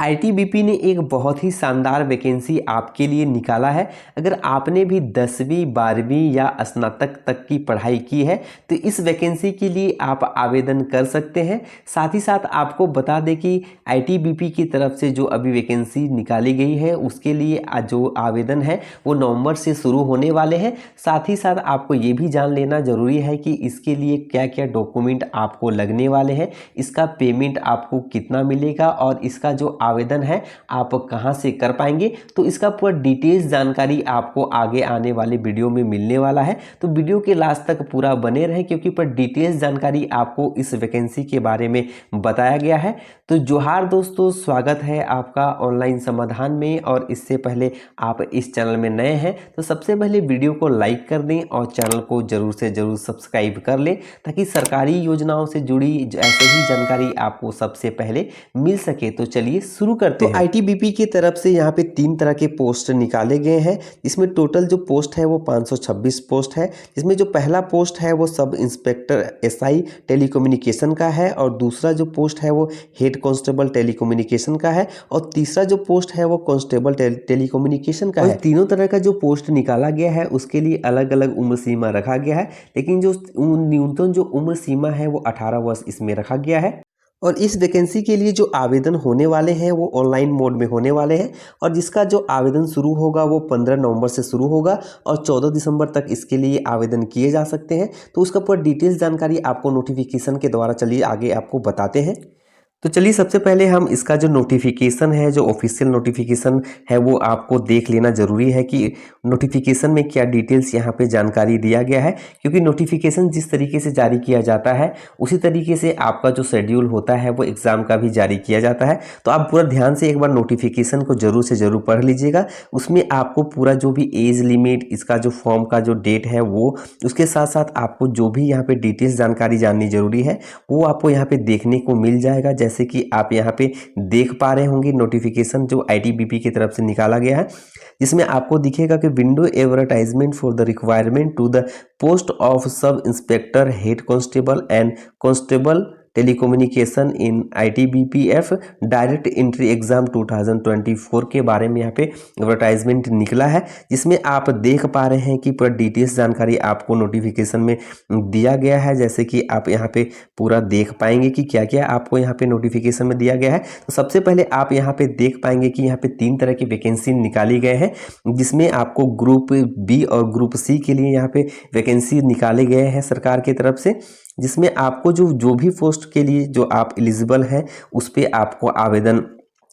ITBP ने एक बहुत ही शानदार वैकेंसी आपके लिए निकाला है। अगर आपने भी 10वीं 12वीं या स्नातक तक की पढ़ाई की है तो इस वैकेंसी के लिए आप आवेदन कर सकते हैं। साथ ही साथ आपको बता दें कि आईटीबीपी की तरफ से जो अभी वैकेंसी निकाली गई है उसके लिए जो आवेदन है वो नवंबर से शुरू होने वाले हैं। साथ ही साथ आपको ये भी जान लेना ज़रूरी है कि इसके लिए क्या क्या डॉक्यूमेंट आपको लगने वाले हैं, इसका पेमेंट आपको कितना मिलेगा और इसका जो आवेदन है आप कहां से कर पाएंगे, तो इसका पूरा डिटेल्स जानकारी आपको आगे आने वाले वीडियो में मिलने वाला है। तो वीडियो के लास्ट तक पूरा बने रहें क्योंकि पूरा डिटेल्स जानकारी आपको इस वैकेंसी के बारे में बताया गया है। तो जोहार दोस्तों, स्वागत है आपका ऑनलाइन समाधान में। और इससे पहले आप इस चैनल में नए हैं तो सबसे पहले वीडियो को लाइक कर दें और चैनल को जरूर से जरूर सब्सक्राइब कर लें ताकि सरकारी योजनाओं से जुड़ी ऐसे ही जानकारी आपको सबसे पहले मिल सके। तो चलिए शुरू करते हैं। तो आईटीबीपी की तरफ से यहाँ पे 3 तरह के पोस्ट निकाले गए हैं। इसमें टोटल जो पोस्ट है वो 526 पोस्ट है। इसमें जो पहला पोस्ट है वो सब इंस्पेक्टर एसआई टेलीकम्युनिकेशन का है और दूसरा जो पोस्ट है वो हेड कांस्टेबल टेलीकम्युनिकेशन का है और तीसरा जो पोस्ट है वो कांस्टेबल टेलीकम्युनिकेशन का है। तीनों तरह का जो पोस्ट निकाला गया है उसके लिए अलग अलग उम्र सीमा रखा गया है, लेकिन जो न्यूनतम जो उम्र सीमा है वो 18 वर्ष इसमें रखा गया है। और इस वैकेंसी के लिए जो आवेदन होने वाले हैं वो ऑनलाइन मोड में होने वाले हैं और जिसका जो आवेदन शुरू होगा वो 15 नवंबर से शुरू होगा और 14 दिसंबर तक इसके लिए आवेदन किए जा सकते हैं। तो उसका पूरा डिटेल्स जानकारी आपको नोटिफिकेशन के द्वारा चलिए आगे आपको बताते हैं। तो चलिए सबसे पहले हम इसका जो नोटिफिकेशन है, जो ऑफिशियल नोटिफिकेशन है वो आपको देख लेना ज़रूरी है कि नोटिफिकेशन में क्या डिटेल्स यहाँ पे जानकारी दिया गया है, क्योंकि नोटिफिकेशन जिस तरीके से जारी किया जाता है उसी तरीके से आपका जो शेड्यूल होता है वो एग्ज़ाम का भी जारी किया जाता है। तो आप पूरा ध्यान से एक बार नोटिफिकेशन को ज़रूर से ज़रूर पढ़ लीजिएगा। उसमें आपको पूरा जो भी एज लिमिट, इसका जो फॉर्म का जो डेट है वो, उसके साथ साथ आपको जो भी यहाँ पे डिटेल्स जानकारी जाननी ज़रूरी है वो आपको यहाँ पे देखने को मिल जाएगा। जैसे कि आप यहाँ पे देख पा रहे होंगे नोटिफिकेशन जो आईटीबीपी की तरफ से निकाला गया है, जिसमें आपको दिखेगा कि window advertisement for the requirement to the post of sub inspector head constable and constable telecommunication in ITBPF direct entry exam 2024 के बारे में यहाँ पे एडवर्टाइजमेंट निकला है, जिसमें आप देख पा रहे हैं कि पूरा डिटेल्स जानकारी आपको नोटिफिकेशन में दिया गया है। जैसे कि आप यहाँ पे पूरा देख पाएंगे कि क्या क्या आपको यहाँ पे नोटिफिकेशन में दिया गया है। तो सबसे पहले आप यहाँ पे देख पाएंगे कि यहाँ पे 3 तरह की वैकेंसी निकाली गए हैं, जिसमें आपको ग्रुप बी और ग्रुप सी के लिए यहाँ पे वैकेंसी निकाले गए हैं सरकार की तरफ से, जिसमें आपको जो भी पोस्ट के लिए जो आप एलिजिबल हैं उस पर आपको आवेदन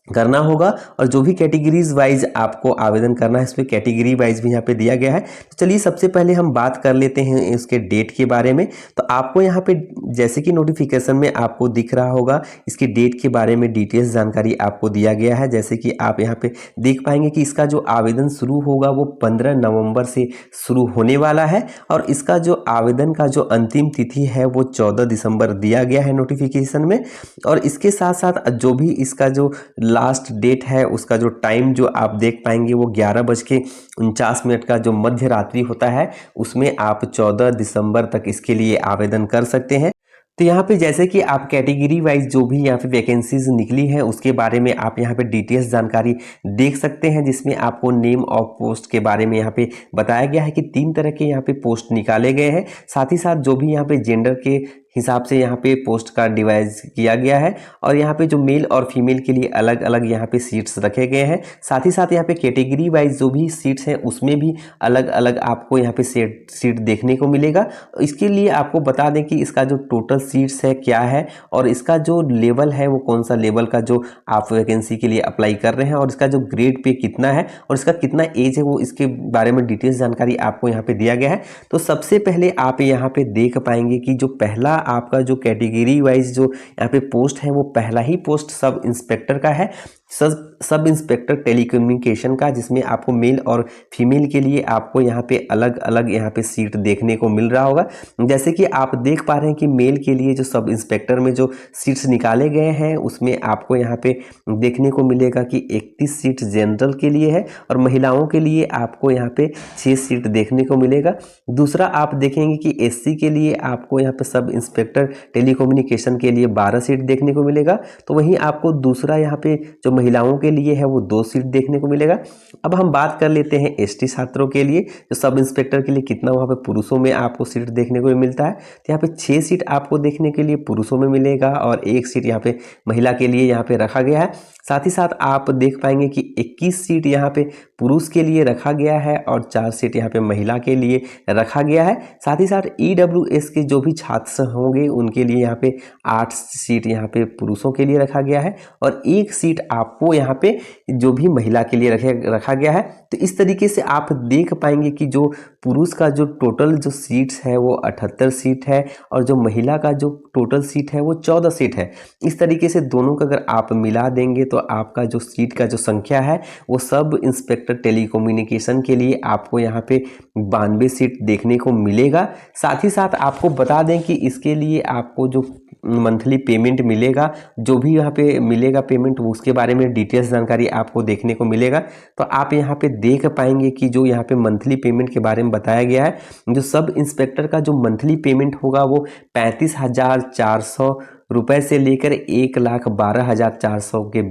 करना होगा और जो भी कैटेगरीज वाइज आपको आवेदन करना है इस पर कैटेगरी वाइज भी यहाँ पे दिया गया है। तो चलिए सबसे पहले हम बात कर लेते हैं इसके डेट के बारे में। तो आपको यहाँ पे जैसे कि नोटिफिकेशन में आपको दिख रहा होगा इसके डेट के बारे में डिटेल्स जानकारी आपको दिया गया है। जैसे कि आप यहाँ पे देख पाएंगे कि इसका जो आवेदन शुरू होगा वो 15 नवंबर से शुरू होने वाला है और इसका जो आवेदन का जो अंतिम तिथि है वो 14 दिसंबर दिया गया है नोटिफिकेशन में। और इसके साथ साथ जो भी इसका जो लास्ट डेट है उसका जो टाइम जो आप देख पाएंगे वो 11:49 का जो मध्य रात्रि होता है, उसमें आप 14 दिसंबर तक इसके लिए आवेदन कर सकते हैं। तो यहाँ पे जैसे कि आप कैटेगरी वाइज जो भी यहाँ पे वैकेंसीज निकली है उसके बारे में आप यहाँ पे डिटेल्स जानकारी देख सकते हैं, जिसमें आपको नेम ऑफ पोस्ट के बारे में यहाँ पे बताया गया है कि 3 तरह के यहाँ पे पोस्ट निकाले गए हैं। साथ ही साथ जो भी यहाँ पे जेंडर के हिसाब से यहाँ पे पोस्ट का डिवाइड किया गया है और यहाँ पे जो मेल और फीमेल के लिए अलग अलग यहाँ पे सीट्स रखे गए हैं। साथ ही साथ यहाँ पे कैटेगरी वाइज जो भी सीट्स हैं उसमें भी अलग अलग आपको यहाँ पे सीट देखने को मिलेगा। इसके लिए आपको बता दें कि इसका जो टोटल सीट्स है क्या है और इसका जो लेवल है वो कौन सा लेवल का जो आप वैकेंसी के लिए अप्लाई कर रहे हैं और इसका जो ग्रेड पे कितना है और इसका कितना एज है वो इसके बारे में डिटेल्स जानकारी आपको यहाँ पे दिया गया है। तो सबसे पहले आप यहाँ पे देख पाएंगे कि जो पहला आपका जो कैटेगरी वाइज जो यहाँ पे पोस्ट है वो पहला ही पोस्ट सब इंस्पेक्टर का है, सब इंस्पेक्टर टेलीकम्युनिकेशन का, जिसमें आपको मेल और फीमेल के लिए आपको यहाँ पे अलग अलग यहाँ पे सीट देखने को मिल रहा होगा। जैसे कि आप देख पा रहे हैं कि मेल के लिए जो सब इंस्पेक्टर में जो सीट्स निकाले गए हैं उसमें आपको यहाँ पे देखने को मिलेगा कि 31 सीट जनरल के लिए है और महिलाओं के लिए आपको यहाँ पे 6 सीट देखने को मिलेगा। दूसरा आप देखेंगे कि एससी के लिए आपको यहाँ पे सब इंस्पेक्टर टेलीकम्युनिकेशन के लिए 12 सीट देखने को मिलेगा। तो वहीं आपको दूसरा यहाँ पे जो महिलाओं के लिए है वो 2 सीट देखने को मिलेगा। अब हम बात कर लेते हैं एसटी छात्रों के लिए, जो सब इंस्पेक्टर के लिए कितना वहाँ पे पुरुषों में आपको सीट देखने को मिलता है। तो यहाँ पे 6 सीट आपको देखने के लिए पुरुषों में मिलेगा और 1 सीट यहाँ पे महिला के लिए यहाँ पे रखा गया है। साथ ही साथ आप देख पाएंगे कि 21 सीट यहाँ पे पुरुष के लिए रखा गया है और 4 सीट यहाँ पे महिला के लिए रखा गया है। साथ ही साथ EWS के जो भी छात्र होंगे उनके लिए यहाँ पे 8 सीट यहाँ पे पुरुषों के लिए रखा गया है और 1 सीट आपको यहाँ पे जो भी महिला के लिए रखा गया है। तो इस तरीके से आप देख पाएंगे कि जो पुरुष का जो टोटल जो सीट्स है वो 78 सीट है और जो महिला का जो टोटल सीट है वो 14 सीट है। इस तरीके से दोनों का अगर आप मिला देंगे तो आपका जो सीट का जो संख्या है वो सब इंस्पेक्टर टेलीकम्युनिकेशन के लिए आपको यहाँ पे 92 सीट देखने को मिलेगा। साथ ही साथ आपको बता दें कि इसके लिए आपको जो मंथली पेमेंट मिलेगा, जो भी यहाँ पे मिलेगा पेमेंट, उसके बारे में डिटेल्स जानकारी आपको देखने को मिलेगा। तो आप यहाँ पे देख पाएंगे कि जो यहाँ पे मंथली पेमेंट के बारे में बताया गया है, जो सब इंस्पेक्टर का जो मंथली पेमेंट होगा वो 35,400 रुपये से लेकर 1,12,400 के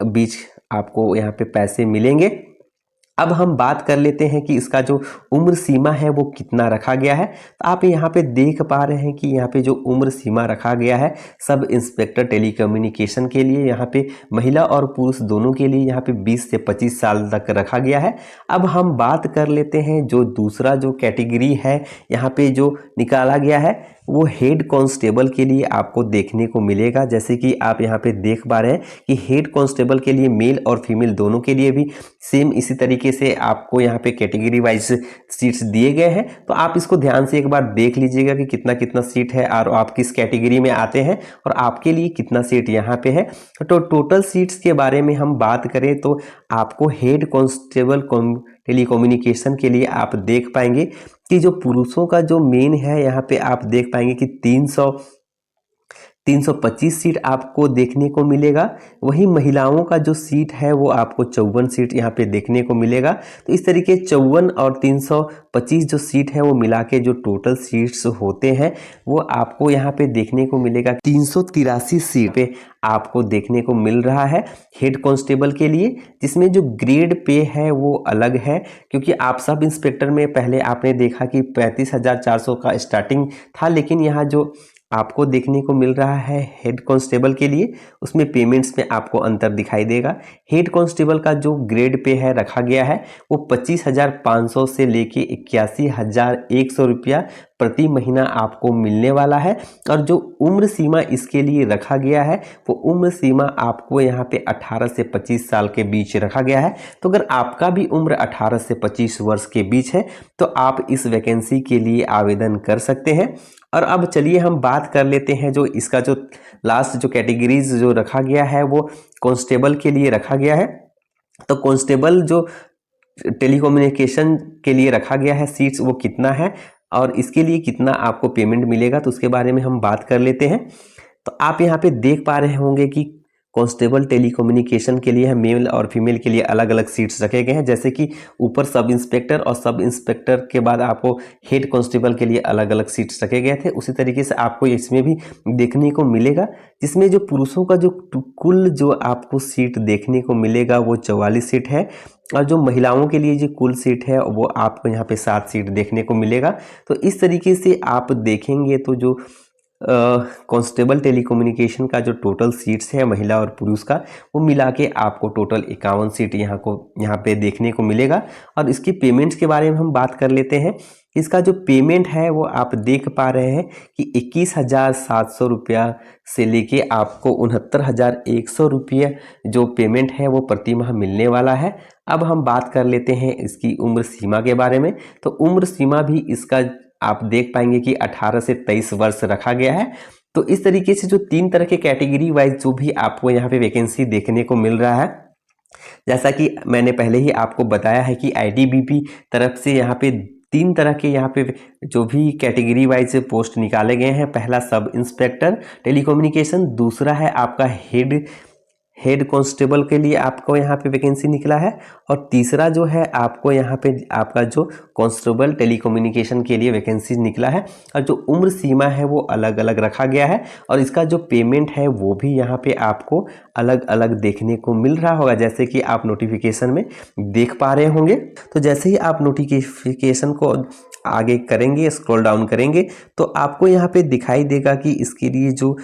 बीच आपको यहाँ पे पैसे मिलेंगे। अब हम बात कर लेते हैं कि इसका जो उम्र सीमा है वो कितना रखा गया है। तो आप यहाँ पे देख पा रहे हैं कि यहाँ पे जो उम्र सीमा रखा गया है सब इंस्पेक्टर टेलीकम्युनिकेशन के लिए यहाँ पे महिला और पुरुष दोनों के लिए यहाँ पे 20 से 25 साल तक रखा गया है। अब हम बात कर लेते हैं जो दूसरा जो कैटेगरी है यहाँ पे जो निकाला गया है वो हेड कांस्टेबल के लिए आपको देखने को मिलेगा। जैसे कि आप यहाँ पे देख पा रहे हैं कि हेड कांस्टेबल के लिए मेल और फीमेल दोनों के लिए भी सेम इसी तरीके से आपको यहाँ पे कैटेगरी वाइज सीट्स दिए गए हैं। तो आप इसको ध्यान से एक बार देख लीजिएगा कि कितना कितना सीट है और आप किस कैटेगरी में आते हैं और आपके लिए कितना सीट यहाँ पे है। तो टोटल सीट्स के बारे में हम बात करें तो आपको हेड कांस्टेबल टेलीकम्युनिकेशन के लिए आप देख पाएंगे कि जो पुरुषों का जो मेन है यहाँ पे आप देख पाएंगे कि 325 सीट आपको देखने को मिलेगा। वहीं महिलाओं का जो सीट है वो आपको 54 सीट यहाँ पे देखने को मिलेगा। तो इस तरीके 54 और 325 जो सीट है वो मिला के जो टोटल सीट्स होते हैं वो आपको यहाँ पे देखने को मिलेगा 383 सीट पे आपको देखने को मिल रहा है हेड कांस्टेबल के लिए, जिसमें जो ग्रेड पे है वो अलग है। क्योंकि आप सब इंस्पेक्टर में पहले आपने देखा कि 35,400 का स्टार्टिंग था, लेकिन यहाँ जो आपको देखने को मिल रहा है हेड कांस्टेबल के लिए उसमें पेमेंट्स में आपको अंतर दिखाई देगा। हेड कांस्टेबल का जो ग्रेड पे है रखा गया है वो 25,500 से लेके 81,100 रुपया प्रति महीना आपको मिलने वाला है। और जो उम्र सीमा इसके लिए रखा गया है वो उम्र सीमा आपको यहाँ पे 18 से 25 साल के बीच रखा गया है। तो अगर आपका भी उम्र 18 से 25 वर्ष के बीच है तो आप इस वैकेंसी के लिए आवेदन कर सकते हैं। और अब चलिए हम बात कर लेते हैं जो इसका जो लास्ट जो कैटेगरीज जो रखा गया है वो कांस्टेबल के लिए रखा गया है। तो कांस्टेबल जो टेलीकम्युनिकेशन के लिए रखा गया है सीट्स वो कितना है और इसके लिए कितना आपको पेमेंट मिलेगा, तो उसके बारे में हम बात कर लेते हैं। तो आप यहाँ पे देख पा रहे होंगे कि कांस्टेबल टेलीकम्युनिकेशन के लिए मेल और फीमेल के लिए अलग अलग सीट्स रखे गए हैं। जैसे कि ऊपर सब इंस्पेक्टर और सब इंस्पेक्टर के बाद आपको हेड कांस्टेबल के लिए अलग अलग सीट्स रखे गए थे, उसी तरीके से आपको इसमें भी देखने को मिलेगा। जिसमें जो पुरुषों का जो कुल जो आपको सीट देखने को मिलेगा वो 44 सीट है और जो महिलाओं के लिए जो कुल सीट है वो आपको यहाँ पे 7 सीट देखने को मिलेगा। तो इस तरीके से आप देखेंगे तो जो कांस्टेबल टेलीकम्युनिकेशन का जो टोटल सीट्स है महिला और पुरुष का वो मिला के आपको टोटल 51 सीट यहाँ पे देखने को मिलेगा। और इसकी पेमेंट्स के बारे में हम बात कर लेते हैं। इसका जो पेमेंट है वो आप देख पा रहे हैं कि 21,700 रुपया से लेके आपको 69,100 रुपये जो पेमेंट है वो प्रति माह मिलने वाला है। अब हम बात कर लेते हैं इसकी उम्र सीमा के बारे में। तो उम्र सीमा भी इसका आप देख पाएंगे कि 18 से 23 वर्ष रखा गया है। तो इस तरीके से जो 3 तरह के कैटेगरी वाइज जो भी आपको यहाँ पे वैकेंसी देखने को मिल रहा है, जैसा कि मैंने पहले ही आपको बताया है कि ITBP तरफ से यहाँ पे 3 तरह के यहाँ पे जो भी कैटेगरी वाइज पोस्ट निकाले गए हैं। पहला सब इंस्पेक्टर टेलीकम्युनिकेशन, दूसरा है आपका हेड कांस्टेबल के लिए आपको यहाँ पे वैकेंसी निकला है, और तीसरा जो है आपको यहाँ पे आपका जो कांस्टेबल टेलीकम्युनिकेशन के लिए वैकेंसी निकला है। और जो उम्र सीमा है वो अलग अलग रखा गया है, और इसका जो पेमेंट है वो भी यहाँ पे आपको अलग अलग देखने को मिल रहा होगा, जैसे कि आप नोटिफिकेशन में देख पा रहे होंगे। तो जैसे ही आप नोटिफिकेशन को आगे करेंगे, स्क्रॉल डाउन करेंगे, तो आपको यहाँ पे दिखाई देगा कि इसके लिए जो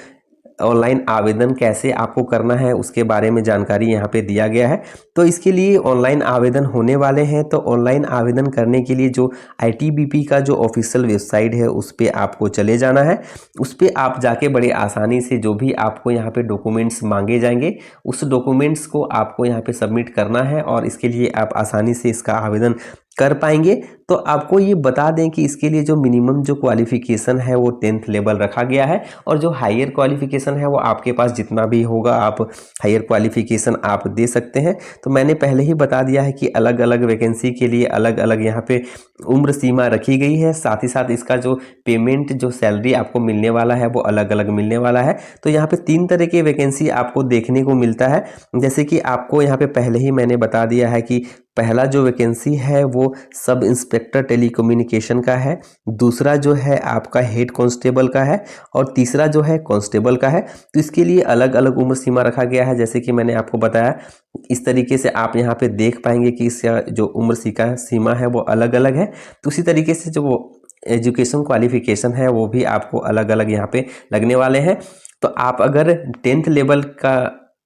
ऑनलाइन आवेदन कैसे आपको करना है उसके बारे में जानकारी यहाँ पे दिया गया है। तो इसके लिए ऑनलाइन आवेदन होने वाले हैं। तो ऑनलाइन आवेदन करने के लिए जो आईटीबीपी का जो ऑफिशियल वेबसाइट है उस पर आपको चले जाना है। उस पर आप जाके बड़े आसानी से जो भी आपको यहाँ पे डॉक्यूमेंट्स मांगे जाएंगे उस डॉक्यूमेंट्स को आपको यहाँ पे सबमिट करना है, और इसके लिए आप आसानी से इसका आवेदन कर पाएंगे। तो आपको ये बता दें कि इसके लिए जो मिनिमम जो क्वालिफिकेशन है वो 10th लेवल रखा गया है, और जो हायर क्वालिफिकेशन है वो आपके पास जितना भी होगा आप हायर क्वालिफिकेशन आप दे सकते हैं। तो मैंने पहले ही बता दिया है कि अलग अलग वैकेंसी के लिए अलग अलग यहाँ पे उम्र सीमा रखी गई है, साथ ही साथ इसका जो पेमेंट जो सैलरी आपको मिलने वाला है वो अलग अलग मिलने वाला है। तो यहाँ पे 3 तरह की वैकेंसी आपको देखने को मिलता है, जैसे कि आपको यहाँ पे पहले ही मैंने बता दिया है कि पहला जो वैकेंसी है वो सब इंस्पेक्टर टेलीकम्युनिकेशन का है, दूसरा जो है आपका हेड कांस्टेबल का है, और तीसरा जो है कांस्टेबल का है। तो इसके लिए अलग अलग उम्र सीमा रखा गया है, जैसे कि मैंने आपको बताया। इस तरीके से आप यहाँ पे देख पाएंगे कि इसका जो उम्र सीमा है वो अलग अलग है। तो उसी तरीके से जो एजुकेशन क्वालिफिकेशन है वो भी आपको अलग अलग यहाँ पे लगने वाले हैं। तो आप अगर 10th लेवल का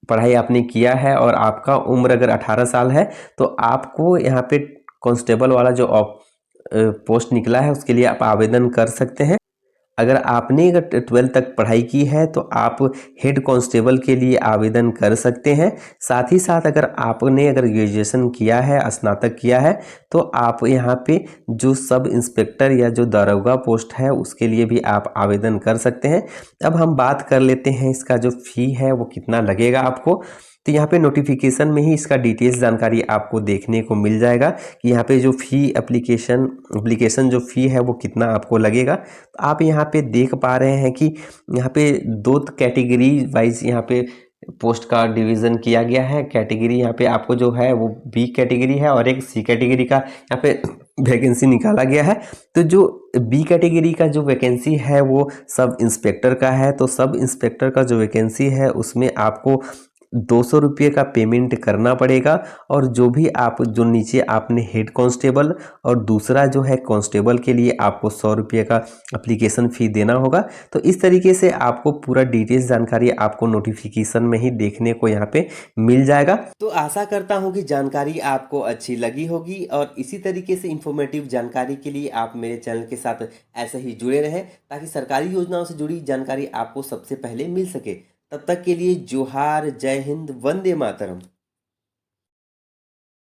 पढ़ाई आपने किया है और आपका उम्र अगर 18 साल है, तो आपको यहाँ पे कांस्टेबल वाला जो पोस्ट निकला है उसके लिए आप आवेदन कर सकते हैं। अगर आपने अगर 12th तक पढ़ाई की है तो आप हेड कांस्टेबल के लिए आवेदन कर सकते हैं। साथ ही साथ अगर आपने अगर ग्रेजुएशन किया है, स्नातक किया है, तो आप यहाँ पे जो सब इंस्पेक्टर या जो दारोगा पोस्ट है उसके लिए भी आप आवेदन कर सकते हैं। अब हम बात कर लेते हैं इसका जो फ़ी है वो कितना लगेगा आपको। तो यहाँ पे नोटिफिकेशन में ही इसका डिटेल्स जानकारी आपको देखने को मिल जाएगा कि यहाँ पे जो फ़ी एप्लीकेशन जो फ़ी है वो कितना आपको लगेगा। तो आप यहाँ पे देख पा रहे हैं कि यहाँ पे 2 कैटेगरी वाइज यहाँ पे पोस्ट का डिवीज़न किया गया है। कैटेगरी यहाँ पे आपको जो है वो बी कैटेगरी है, और एक सी कैटेगरी का यहाँ पे वैकेंसी निकाला गया है। तो जो बी कैटेगरी का जो वैकेंसी है वो सब इंस्पेक्टर का है। तो सब इंस्पेक्टर का जो वैकेंसी है उसमें आपको 200 रुपये का पेमेंट करना पड़ेगा, और जो भी आप जो नीचे आपने हेड कांस्टेबल और दूसरा जो है कांस्टेबल के लिए आपको 100 रुपये का एप्लीकेशन फ़ी देना होगा। तो इस तरीके से आपको पूरा डिटेल्स जानकारी आपको नोटिफिकेशन में ही देखने को यहाँ पे मिल जाएगा। तो आशा करता हूँ कि जानकारी आपको अच्छी लगी होगी, और इसी तरीके से इंफॉर्मेटिव जानकारी के लिए आप मेरे चैनल के साथ ऐसे ही जुड़े रहें, ताकि सरकारी योजनाओं से जुड़ी जानकारी आपको सबसे पहले मिल सके। तब तक के लिए जोहार, जय हिंद, वंदे मातरम।